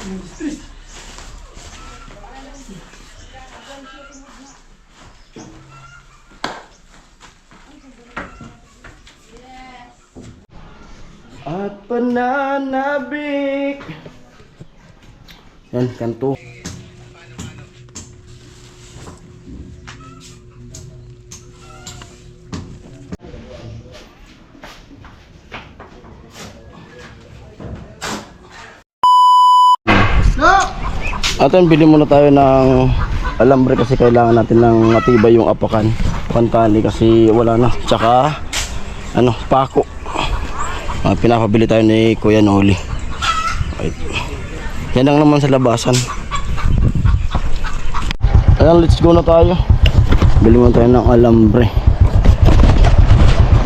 At pananabik. Yan, kanto. Atin, bili muna tayo ng alambre kasi kailangan natin ng matibay yung apakan. Pantali kasi wala na. Tsaka pako. Pinapabili tayo ni Kuya Noli. Right. Yan lang naman sa labasan. Ayan, let's go na tayo. Bili muna tayo ng alambre.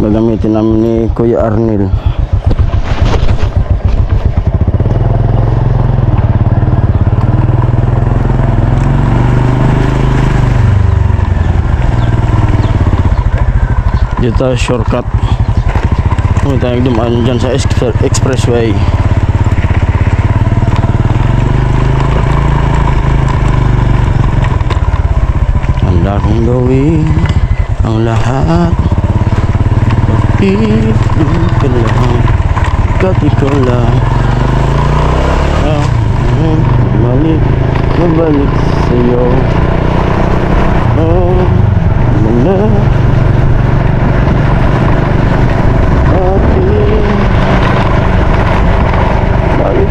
Gagamitin namin ni Kuya Arnel. Dito tayo shortcut. Huwag tayong dumaan dyan sa expressway. Handa kong gawin ang lahat. Pag-ibig ka lang, ikaw lang. Mabalik sa'yo.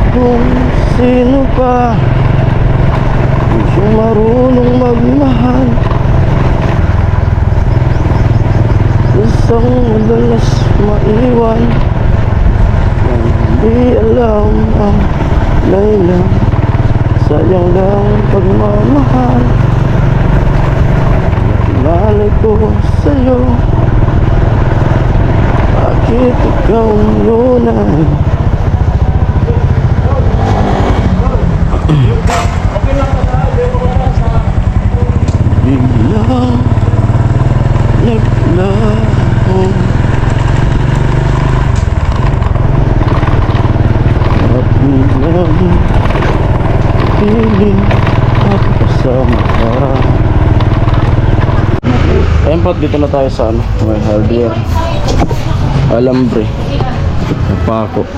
Kung sino pa hindi marunong magmahal, isang madalas maiwan, hindi alam ang layla. Sayang lang pagmamahal. Malay ko sa'yo, bakit ikaw lunay? Biglang naglaho at biglang piling at kasama ka. Ayun po, dito na tayo sa may hardware. Alambre, pako.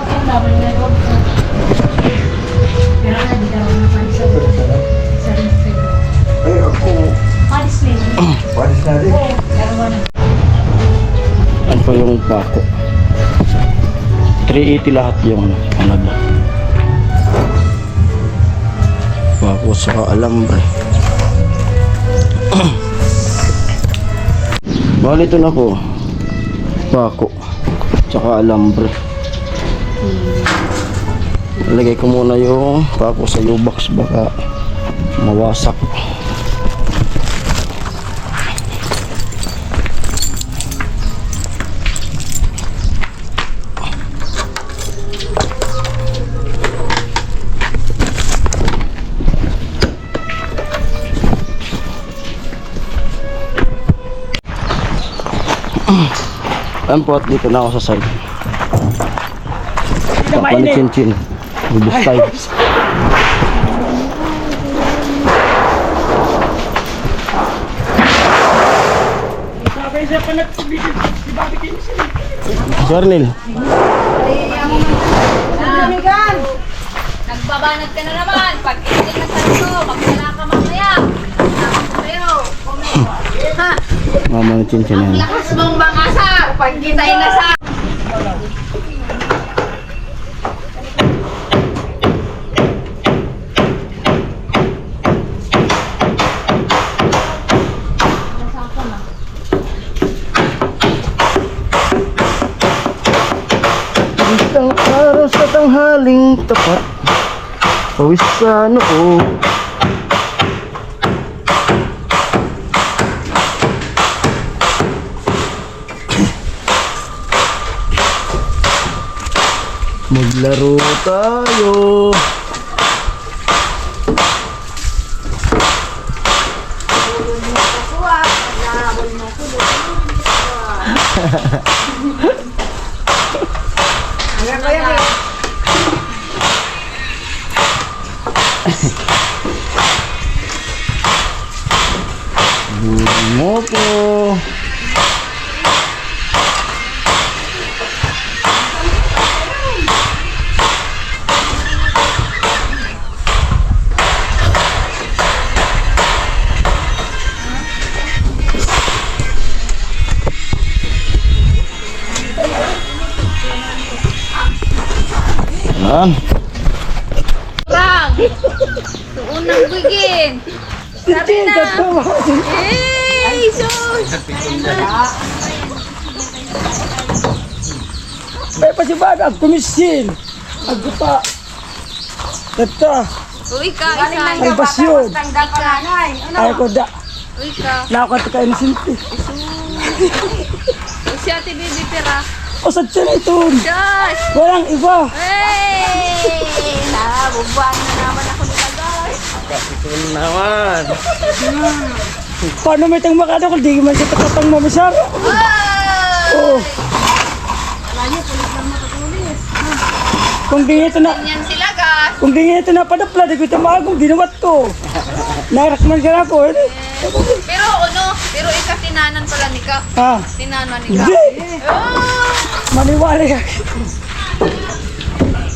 Ay, ako. Paris na rin. Ano pa yung pako? 380 lahat yung halaga. Pako saka alambre. Bali ito na po. Pako saka alambre. Lagay ko muna yung pako sa U-box baka mawasak. Ayan po, at dito na ako sa side. Papanichin-chin. Bubus tayo. Arnel. Nagbabanat ka na naman. Pag hindi ka sa ito, magkala ka mamaya. Ha? Mama ng chin-chin Ang yan. lakas mong makasar. Pag kita inasar. Isang araw sa tanghaling tapat, pawis sa noo. Maglaro tayo. Mo po. Yan. Bang! Unang bigin. Sabi na. Hey, sus! May pasibag, kumisin. Agpa. Ito. Uy ka, isa. Ang basyon. Ay ko da. Uy ka. Nakakata kayo ni Sinti. Uy si Ate Bibi Pera. O sa tiyan ito. Diyos! Walang iba. Hey! Nabubuan na naman ako nila, guys. Ito naman. Paano may tang makada kung di man kita katang mamisar? Oh. Kung di ito na, Yan sila, guys. kung di ito na padapla, di ko ito maagong ginawat ko. Narakman ka ako. Pero pero ika tinanan pala ni ka. Ha? Tinanan ni ka. Hindi. Oh! Maniwala ka.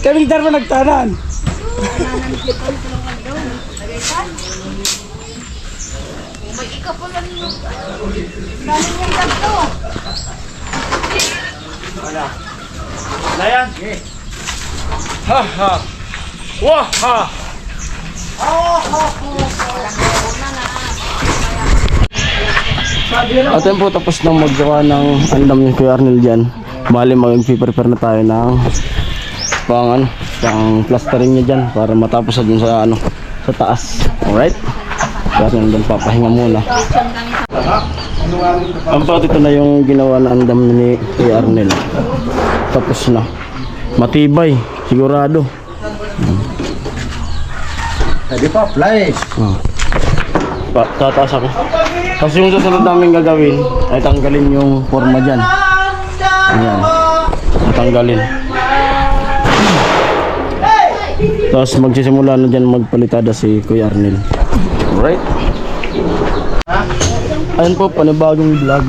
Kaming darma nagtanan. May ika pala niyo. Dami niyang tatlo. Na yan. Ha ha. Wah ha. Atin po tapos nang maggawa ng andam yung Kuya Arnel dyan. Bali mag-prepare na tayo ng pang plastering niya dyan para matapos na dun sa sa taas. Alright? Kaya nandun papahinga muna. Ang part ito na yung ginawa na andam ni Kuya Arnel. Tapos na. Matibay, sigurado. Hindi pa, fly. Tataas ako. Kasi yung susunod namin gagawin ay tanggalin yung forma dyan. Ayan. Tanggalin. Tapos magsisimula na dyan magpalitada si Kuya Arnel. Alright. Ayun po, panibagong vlog.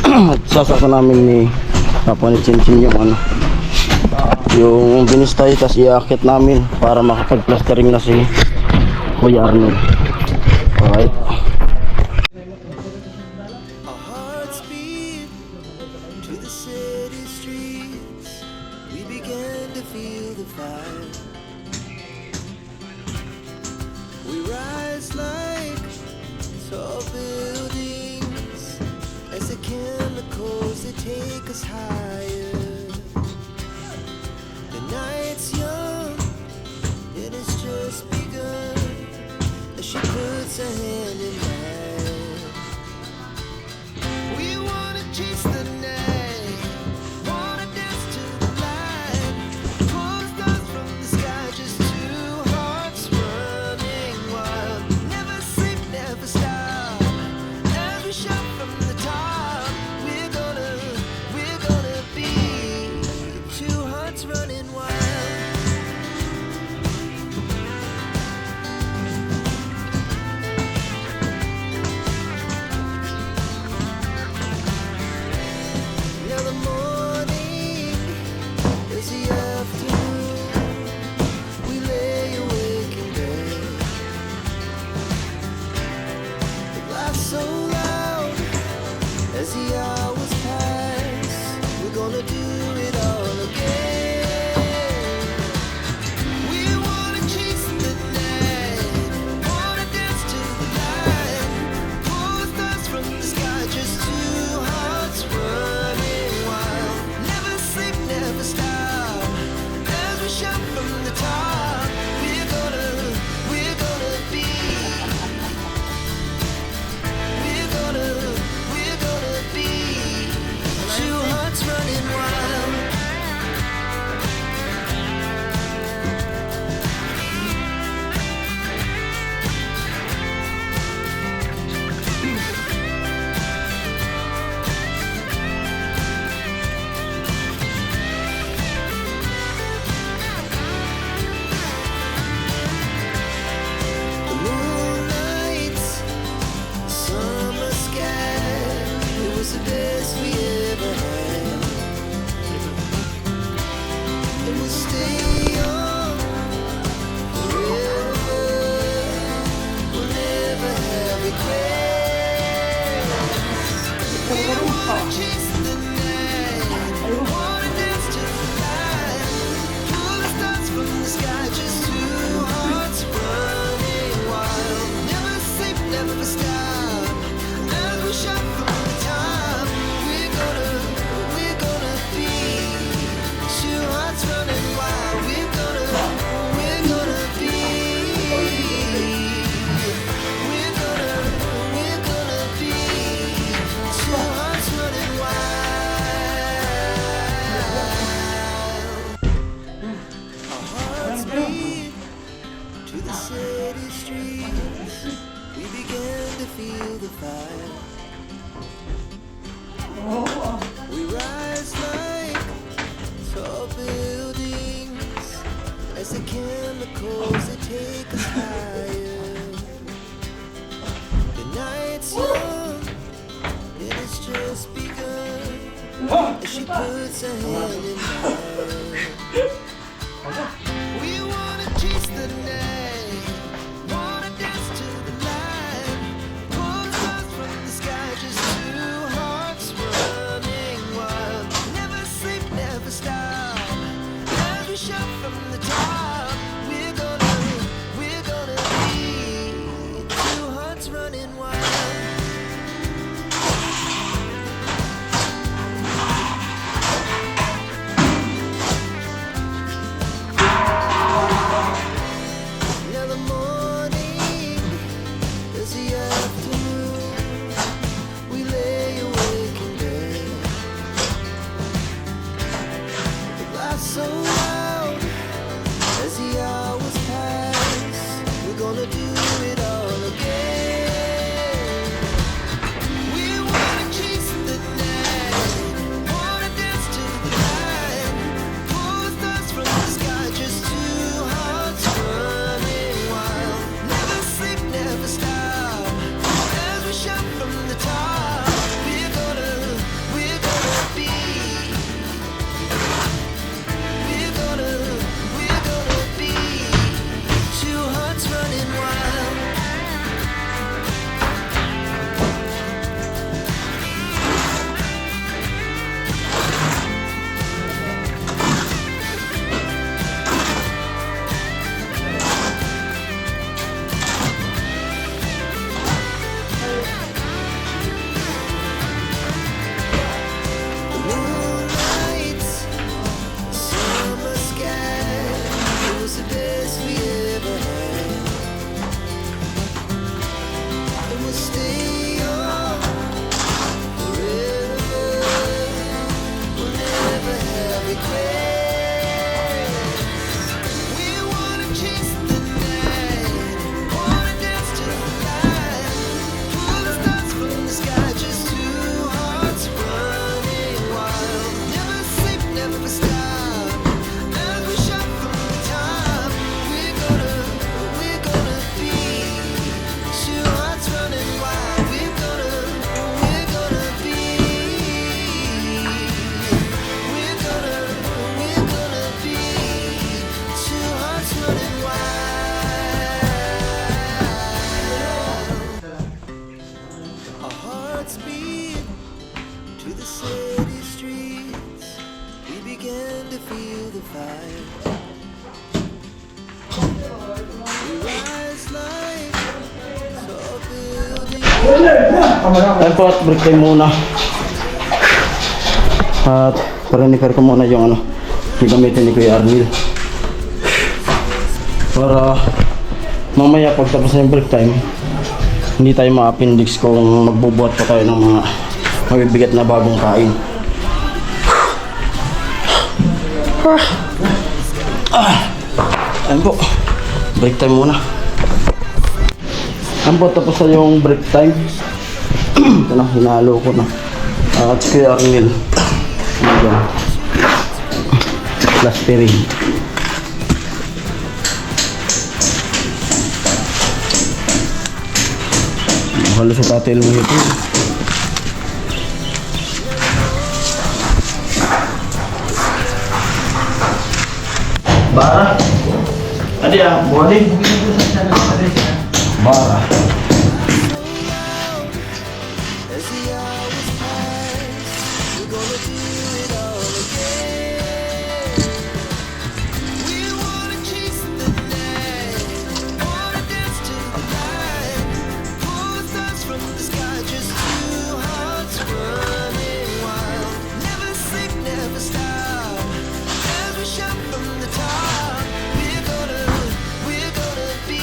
At sasaka namin ni Papa ni Chinchin yung binistay, tapos iakit namin para makapag-plastering na si Kuya Arnel. Alright. Our hearts beat to the city streets. We began to feel the fire. We rise like tall buildings as the chemicals they take us higher. The night's young, it has just begun. She puts her hand in mine. We wanna chase the night, wanna dance to the light. Pull stars from the sky, just two hearts running wild. Never sleep, never stop. Every shot from the top. We're gonna to the city streets. We began to feel the fire. We rise like tall buildings as the chemicals they take us higher. The night's young, and it's just begun. As she puts her hand in mine. We wanna chase the night, wanna dance to the light. Pull stars from the sky, just two hearts running wild. Never sleep, never stop. As we shout from the top, we're gonna be two hearts running wild. Now the morning is the afternoon. We lay awake in bed. The laughs so loud as the hours pass. We're gonna do it all again. We wanna chase the night, wanna dance to the light. Pull stars from the sky, just two hearts running wild. Never sleep, never stop. As we shout from the top, we're gonna be. We're gonna be two hearts running wild. The moonlight, summer sky, it was the best we ever had. And we'll stay on forever. We'll never have regrets. We wanna chase the night, wanna dance to the light. Pull the stars from the sky, just two hearts running wild. Never sleep, never stop. As we shout from the top, we're gonna be two hearts running wild. We're gonna be. We're gonna be two hearts running wild. Our hearts beat to the city streets. We began to feel the fire. We rise like tall buildings. Ayun po, at break time muna. At pa-repair ko muna yung gagamitin ni Kuya Arnil. Para mamaya pagtapos na yung break time, hindi tayo ma-appendix kung magbubuhat pa tayo ng mga mabibigat na bagong kain. Ayun po, break time muna. Ayun po, tapos na yung break time. Ito na, hinalo ko na. At si Kuya Arnil, plastering. Halos sa tatil mo ito. Bara. Adi body. Bara. As the hours pass, we're gonna do it all again. We wanna chase the night, wanna dance to the light. Pull stars from the sky, just two hearts running wild. Never sleep, never stop. As we shout from the top, we're gonna be.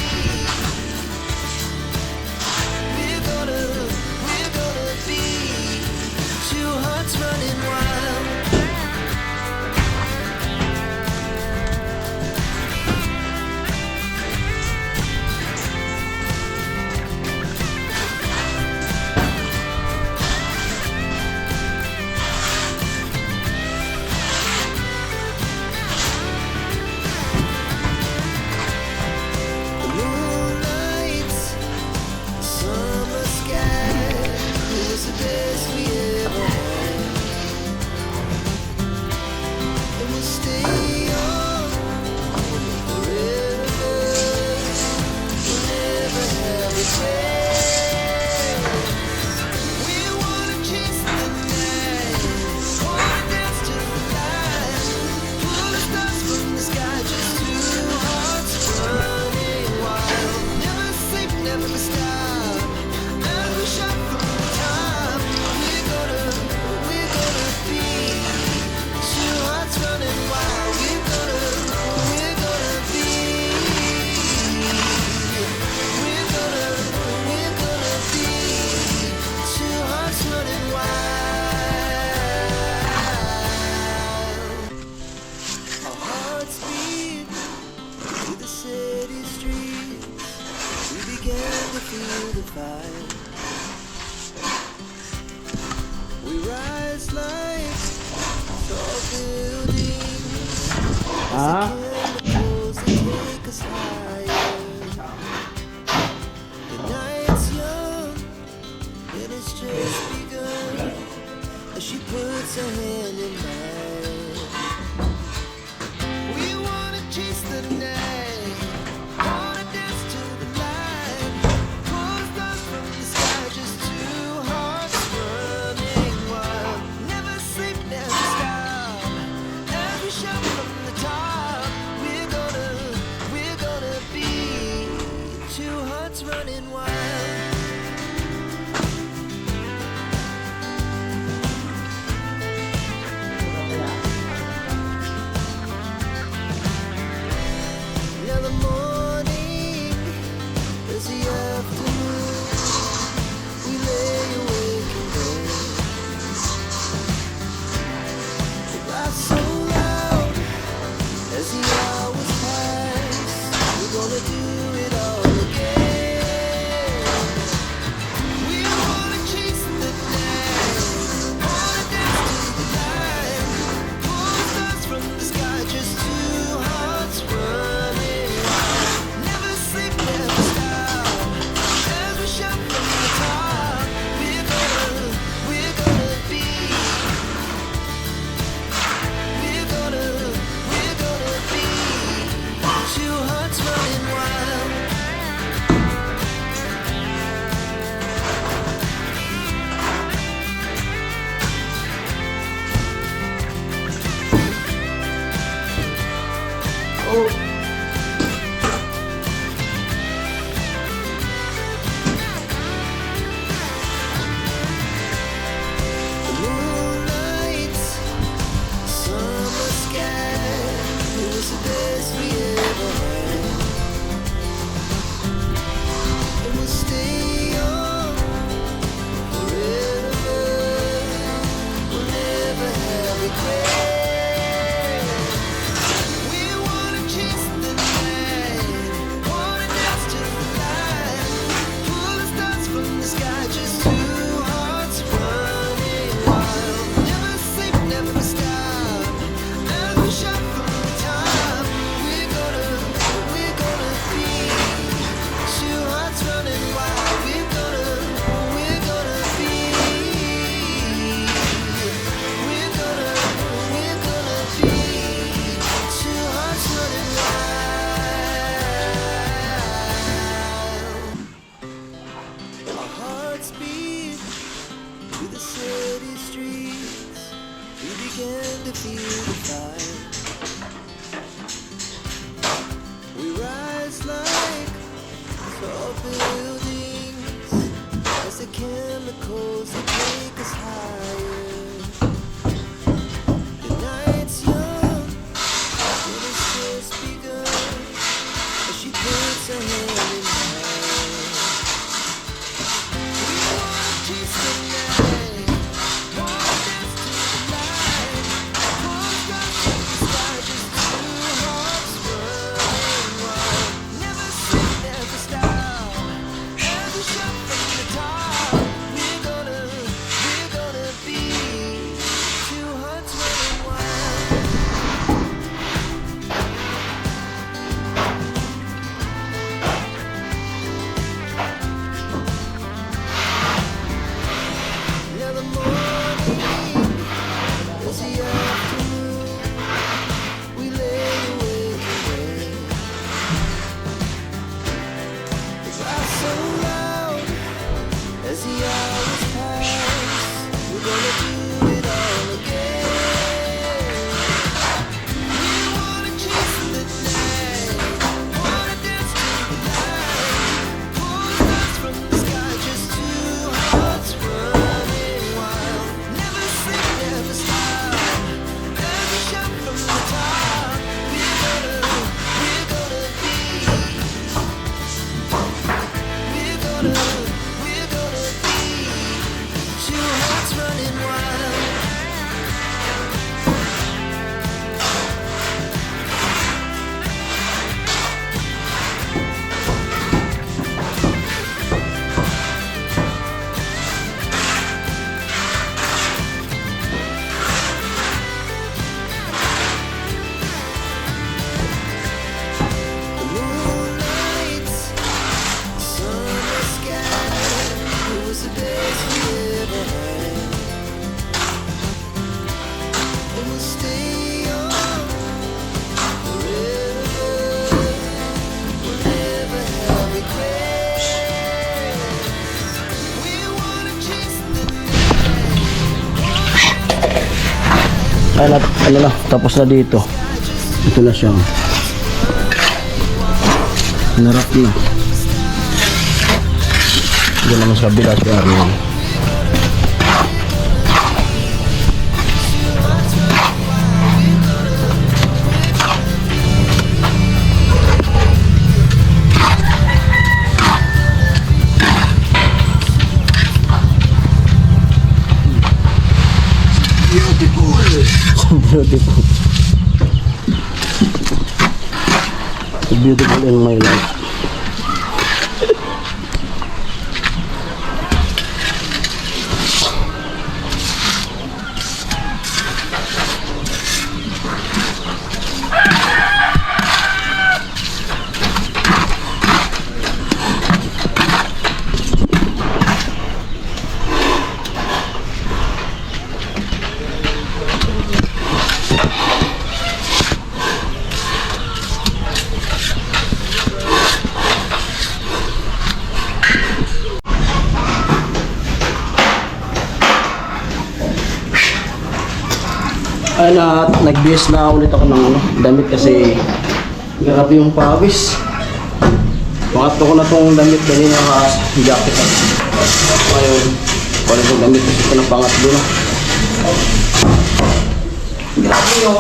city streets, we began to feel the fire. We rise like tall buildings as the chemicals that take us higher. The night's young and it's just begun as she puts her hand in mine. We wanna chase the night, wanna dance to the light, pull stars from the sky, just two hearts running wild. Never sleep, never stop, as we shout from the top. We're gonna be two hearts running wild. Now the morning is the afternoon. We lay awake in bed. The laugh so loud as the hours pass. We're gonna do it all again. We wanna chase the night, wanna dance to the light, pull stars from the sky, just two hearts running wild. Ay, ano na, tapos na dito. Ito na siya. Narap na. Diyan naman sa kabila si Ariel. Beautiful. So beautiful in my life. Ay na, nag-BS na ulit ako ng damit kasi grabe yung pawis. Pangatlo ko na tong damit kanina jacket ako. Ngayon, wala yung damit kasi ito ng pangatlo na. Grabe yung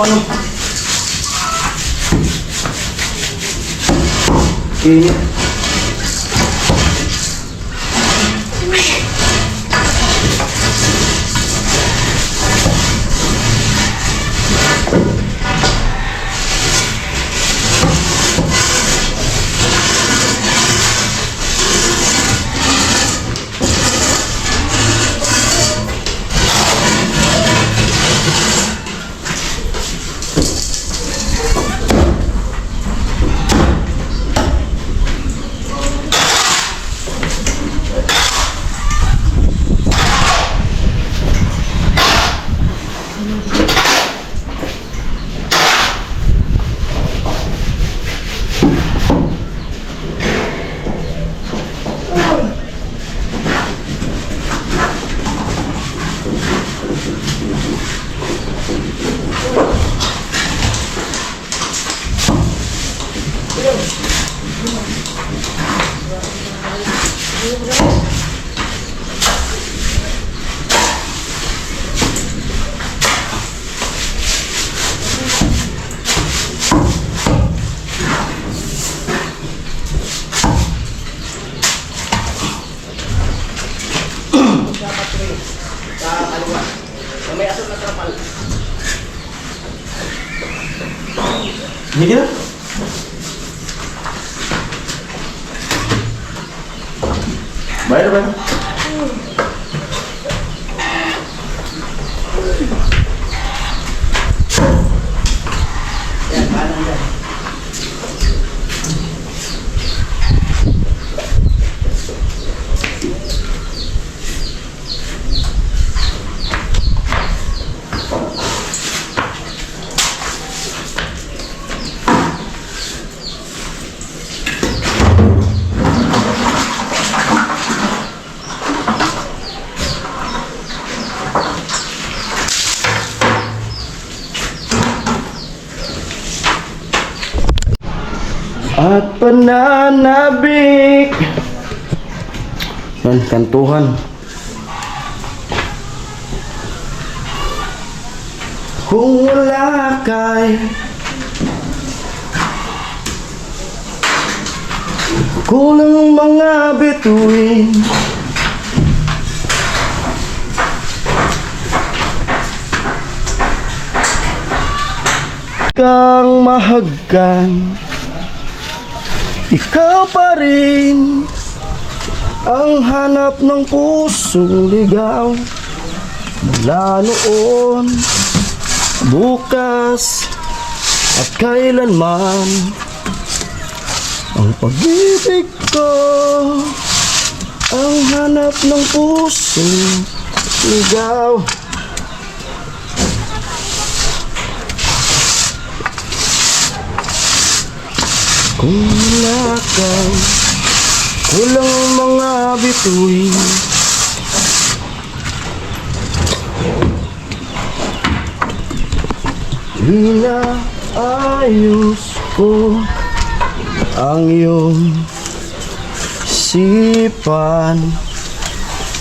init. Hindi na. Bayar ba? Yan, paano yan? At pananabik. Yan, kantuhan. Kung wala kay kulang mga bituin, kang mahagkan, ikaw pa rin ang hanap ng pusong ligaw. Mula noon, bukas at kailanman, ang pag-ibig ko ang hanap ng pusong ligaw. Kung wala ka, kulang mga bituin, Inaayos ko ang iyong isipan,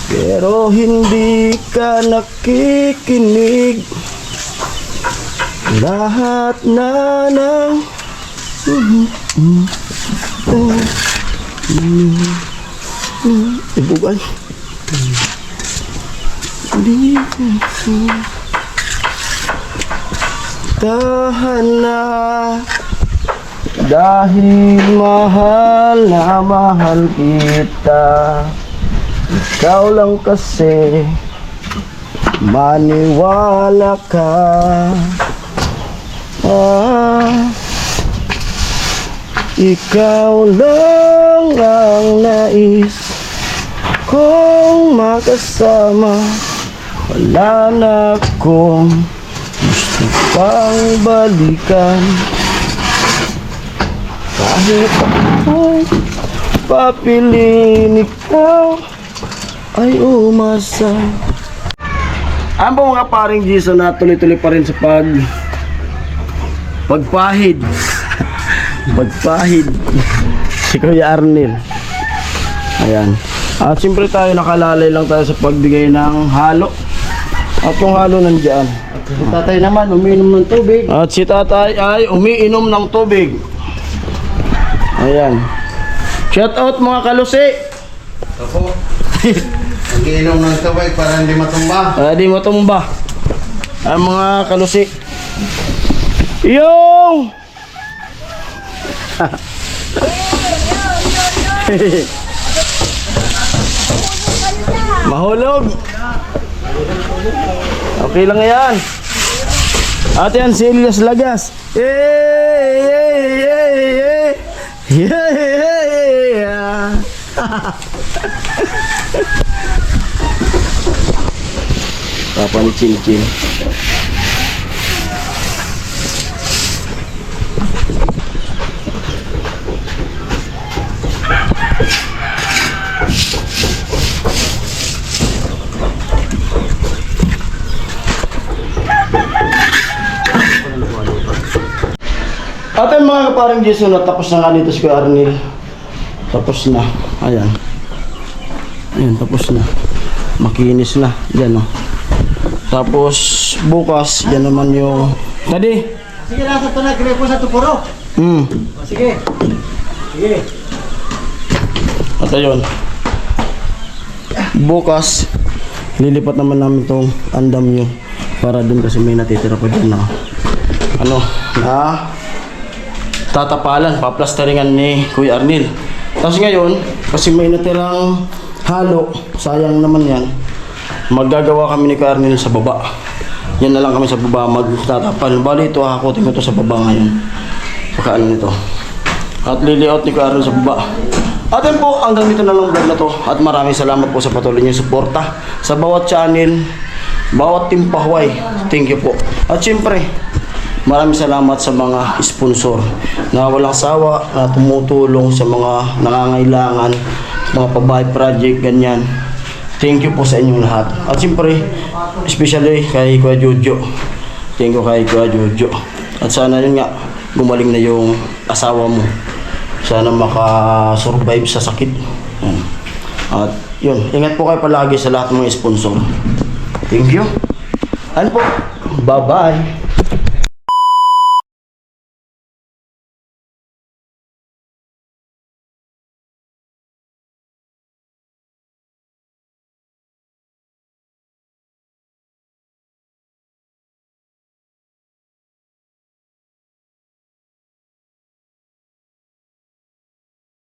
pero hindi ka nakikinig. Lahat na ng ibugay. Tahan na, dahil mahal na mahal kita. Ikaw lang kasi, maniwala ka. Ikaw lang ang nais kong makasama. Wala na akong gusto pang balikan. Kahit ako'y papiliin, ikaw ay umasa. Ano po mga paring Jason na tuloy-tuloy pa rin sa pagpahid. Pagpahid. Si Kuya Arnel. Ayan. At siyempre tayo nakalalay lang tayo sa pagbigay ng halo. At yung halo nandiyan. At si tatay naman, umiinom ng tubig. At si tatay ay umiinom ng tubig. Ayan. Shout out mga kalusi. Ako. Nagiinom ng tubig para hindi matumba. Di matumba. Ang mga kalusi. Yo! Mahulog. Okay lang yan. At yan si Elias Lagas. Papa ni Chin Chin. At yung mga kaparang Jason, tapos na nga dito si Kuya Arnel. Tapos na. Ayan. Ayan, tapos na. Makinis na. Yan o. Tapos bukas, yan naman yung... Tadi! Sige, nasa ito na, gripo sa tupuro. Sige. Sige. At ayun. Bukas, lilipat naman namin itong andam nyo. Para dun kasi may natitira pa dun na... Ano? Na... tatapalan, paplastaringan ni Kuya Arnel. Tapos ngayon, kasi may natirang halo, sayang naman yan, maggagawa kami ni Kuya Arnel sa baba. Yan na lang kami sa baba magtatapal. Bali ito, hakutin ko ito sa baba ngayon. Pagkaan nito. At liliot ni Kuya Arnel sa baba. At yun po, hanggang dito na lang vlog na to. At maraming salamat po sa patuloy niyong suporta sa bawat channel, bawat team Pahuay. Thank you po. At syempre, maraming salamat sa mga sponsor na walang sawa na tumutulong sa mga nangangailangan, mga pabahay project, ganyan. Thank you po sa inyong lahat. At siyempre, especially kay Kuya Jojo. Thank you kay Kuya Jojo. At sana yun nga, gumaling na yung asawa mo. Sana makasurvive sa sakit. At yun, ingat po kayo palagi sa lahat ng mga sponsor. Thank you. Ano po? Bye-bye.